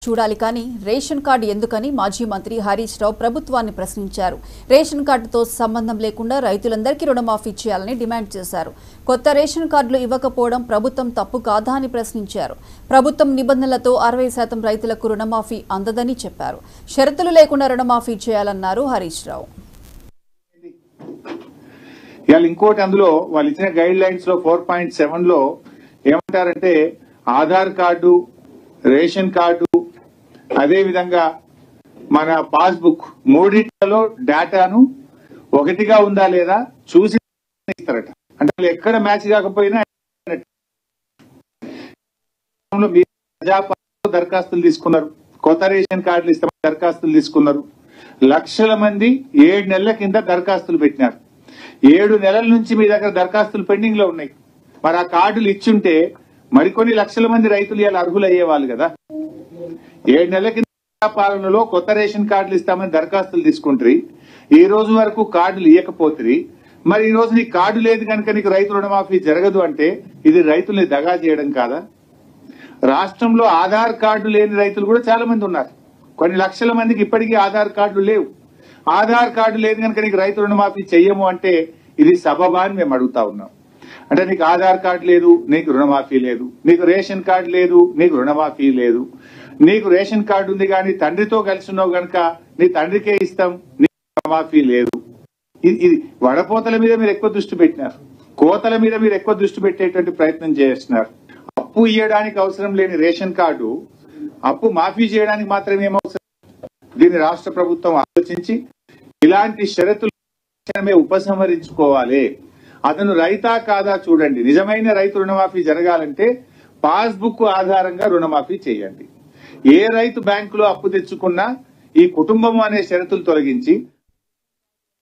చూడాలి కానీ ration card ఎందుకని మాజీ మంత్రి హరీష్ రావు ప్రభుత్వాన్ని ప్రశ్నించారు. రేషన్ కార్డుతో సంబంధం లేకుండా రైతులందరికీ రుణమాఫీ చేయాలని డిమాండ్ చేశారు. కొత్త రేషన్ కార్డులు ఇవ్వకపోవడం ప్రభుత్వం తప్పు కాదా అని ప్రశ్నించారు. ప్రభుత్వం నిబంధనలతో 60% రైతులకు రుణమాఫీ అందదని చెప్పారు. షరతులు లేకుండా రుణమాఫీ చేయాలన్నారు హరీష్ రావు. ఇంకోటి అందులో వాళ్ళు ఇచ్చిన గైడ్ లైన్స్ లో 4.7 లో ఏమంటారంటే ఆధార్ కార్డు, రేషన్ కార్డు, అదే విధంగా మన పాస్బుక్ మూడింటిలో డేటాను ఒకటిగా ఉందా లేదా చూసి ఇస్తారట. అంటే ఎక్కడ మ్యాచ్ కాకపోయినా దరఖాస్తులు తీసుకున్నారు, కొత్త రేషన్ కార్డులు ఇస్తామని దరఖాస్తులు తీసుకున్నారు. లక్షల మంది 7 నెలల కింద దరఖాస్తులు పెట్టినారు. 7 నెలల నుంచి మీ దగ్గర దరఖాస్తులు పెండింగ్ లో ఉన్నాయి. మరి ఆ కార్డులు ఇచ్చుంటే మరికొన్ని లక్షల మంది రైతులు ఇలా అర్హులు అయ్యేవాళ్ళు కదా. 7 నెలల కింద పాలనలో కొత్త రేషన్ కార్డులు ఇస్తామని దరఖాస్తులు తీసుకుంటారు. ఈ రోజు వరకు కార్డులు ఇవ్వకపోతుంది. మరి ఈ రోజు నీకు కార్డు లేదు కనుక నీకు రైతు రుణమాఫీ జరగదు అంటే ఇది రైతుల్ని దగా చేయడం కాదా? రాష్ట్రంలో ఆధార్ కార్డు లేని రైతులు కూడా చాలా మంది ఉన్నారు. కొన్ని లక్షల మందికి ఇప్పటికీ ఆధార్ కార్డులు లేవు. ఆధార్ కార్డు లేదు కనుక నీకు రైతు రుణమాఫీ చెయ్యము అంటే ఇది సబబా అని మేము అడుగుతా ఉన్నాం. అంటే నీకు ఆధార్ కార్డు లేదు, నీకు రుణమాఫీ లేదు. నీకు రేషన్ కార్డు లేదు, నీకు రుణమాఫీ లేదు. నీకు రేషన్ కార్డు ఉంది కానీ తండ్రితో కలిసి ఉన్నావు కనుక నీ తండ్రికే ఇస్తాం, నీకు రుణమాఫీ లేదు. ఇది వడపోతల మీద మీరు ఎక్కువ దృష్టి పెట్టినారు, కోతల మీద మీరు ఎక్కువ దృష్టి పెట్టేటువంటి ప్రయత్నం చేస్తున్నారు. అప్పు ఇవ్వడానికి అవసరం లేని రేషన్ కార్డు అప్పు మాఫీ చేయడానికి మాత్రమే ఏమవసరం? దీన్ని రాష్ట్ర ప్రభుత్వం ఆలోచించి ఇలాంటి షరతులు ఉపసంహరించుకోవాలి. అతను రైతా కాదా చూడండి. నిజమైన రైతు రుణమాఫీ జరగాలంటే పాస్బుక్ ఆధారంగా రుణమాఫీ చేయండి. ఏ రైతు బ్యాంకులో అప్పు తెచ్చుకున్నా ఈ కుటుంబం అనే షరతులు తొలగించి